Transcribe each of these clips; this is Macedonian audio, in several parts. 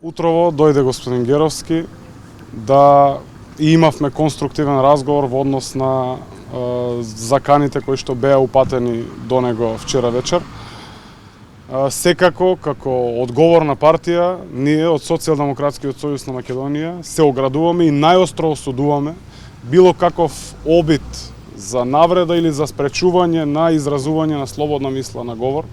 Утрово дојде господин Геровски да и имавме конструктивен разговор во однос на заканите кои што беа упатени до него вчера вечер. Секако, како одговорна партија, ние од Социјалдемократскиот сојуз на Македонија се оградуваме и најостро осудуваме било каков обид за навреда или за спречување на изразување на слободна мисла на говор.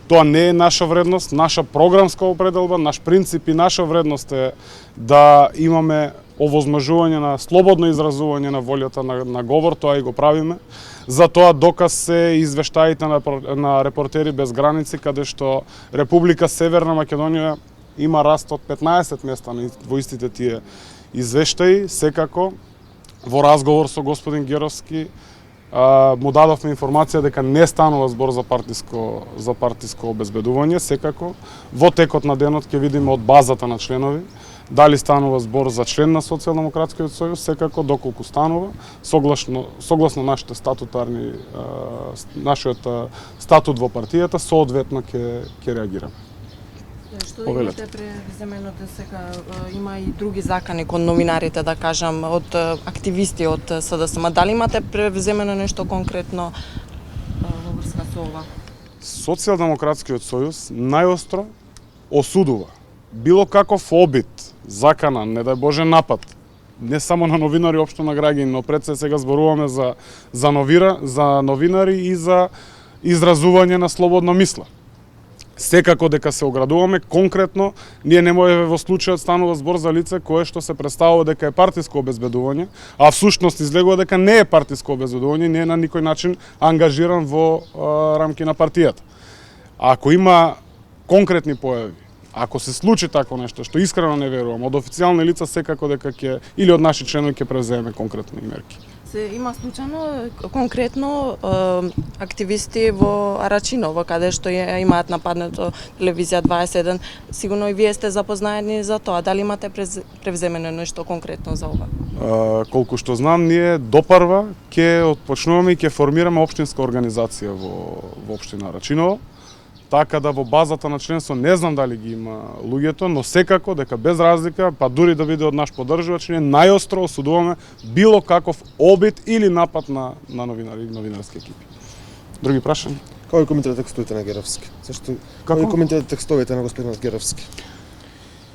Тоа не е наша вредност, наша програмска определба, наш принцип и наша вредност е да имаме овозможување на слободно изразување на волјата на говор, тоа и го правиме. За тоа доказ се извештаите на Репортери без граници, каде што Република Северна Македонија има раст од 15 места во истите тие извештаи. Секако, во разговор со господин Геровски, му дадовме информација дека не станува збор за партиско обезбедување. Секако, во текот на денот ќе видиме од базата на членови дали станува збор за член на Социјалдемократскиот сојуз. Секако, доколку станува, согласно нашите нашиот статут во партијата, соодветно ќе реагираме. Што имате превземено дека има и други закани кон новинарите, да кажам, од активисти од СДСМ. Дали имате превземено нешто конкретно во врска со ова? Социјалдемократскиот сојуз најостро осудува било каков обид, закана, не дај Боже напад, не само на новинари, општо на граѓани, но пред се сега зборуваме за новинари и за изразување на слободна мисла. Секако дека се оградуваме, конкретно, ние не можеме во случајот станува збор за лице кое што се представува дека е партиско обезбедување, а всушност излегува дека не е партиско обезбедување, не е на никој начин ангажиран во рамки на партијата. Ако има конкретни појави, ако се случи тако нешто, што искрено не верувам, од официјални лица секако дека или од наши членови ќе превземе конкретни мерки. Има случајно конкретно активисти во Арачиново, каде што имаат нападнато телевизија 21. Сигурно и вие сте запознаени за тоа. Дали имате превземено нешто конкретно за ова? Колку што знам, ние допарва ќе отпочнуваме и ќе формираме општинска организација во општина Арачиново. Така да во базата на членство не знам дали ги има луѓето, но секако дека без разлика, па дури да биде од наш поддржувач, ние најостро осудуваме било каков обид или напад на новинари и новинарски екипи. Други прашања? Како коментирате текстовите на Геровски? Како коментирате текстовите на господинот Геровски?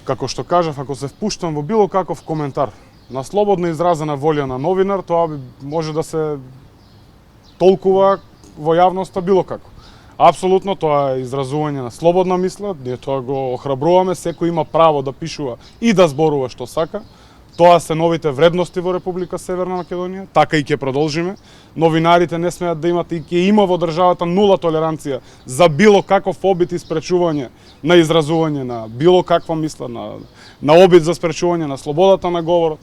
Како што кажав, ако се впуштам во било каков коментар на слободно изразена волја на новинар, тоа може да се толкува во јавноста било како. Апсолутно, тоа е изразување на слободна мисла, ние тоа го охрабруваме, секој има право да пишува и да зборува што сака. Тоа се новите вредности во Република Северна Македонија, така и ќе продолжиме. Новинарите не смеат да имат и ќе има во државата нула толеранција за било каков обид и спречување на изразување на било каква мисла, на обид за спречување на слободата на говорот.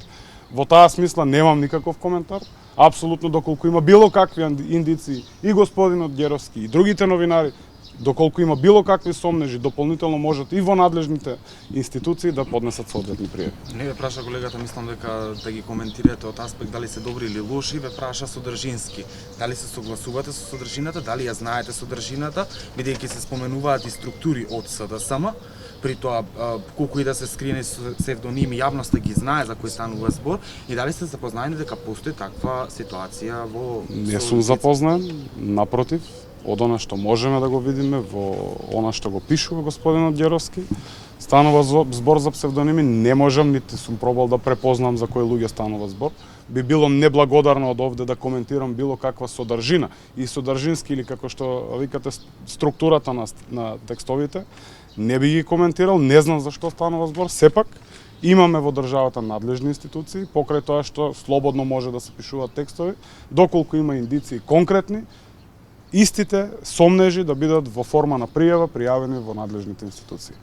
Во таа смисла немам никаков коментар. Апсолутно, доколку има било какви индиции и господинот Геровски и другите новинари, доколку има било какви сомнежи, дополнително можат и во надлежните институции да поднесат соодветни пријави. Не ве праша колегата, мислам дека да ги коментирате од аспект дали се добри или лоши, ве праша содржински. Дали се согласувате со содржината, дали ја знаете содржината, бидејќи се споменуваат и структури од СДСМ, при тоа колку и да се скриени псевдоними, јавноста ги знае за кој станува збор, и дали сте запознаени дека постои таква ситуација во... Не сум запознан, напротив, од она што можеме да го видиме, во она што го пишува господинот Геровски, станува збор за псевдоними, не можам, нити сум пробал да препознам за кои луѓе станува збор. Би било неблагодарно од овде да коментирам било каква содржина и содржински или како што викате структурата на текстовите, не би ги коментирал, не знам за што станува збор, сепак имаме во државата надлежни институции, покрај тоа што слободно може да се пишуваат текстови, доколку има индиции конкретни, истите сомнежи да бидат во форма на пријава пријавени во надлежните институции.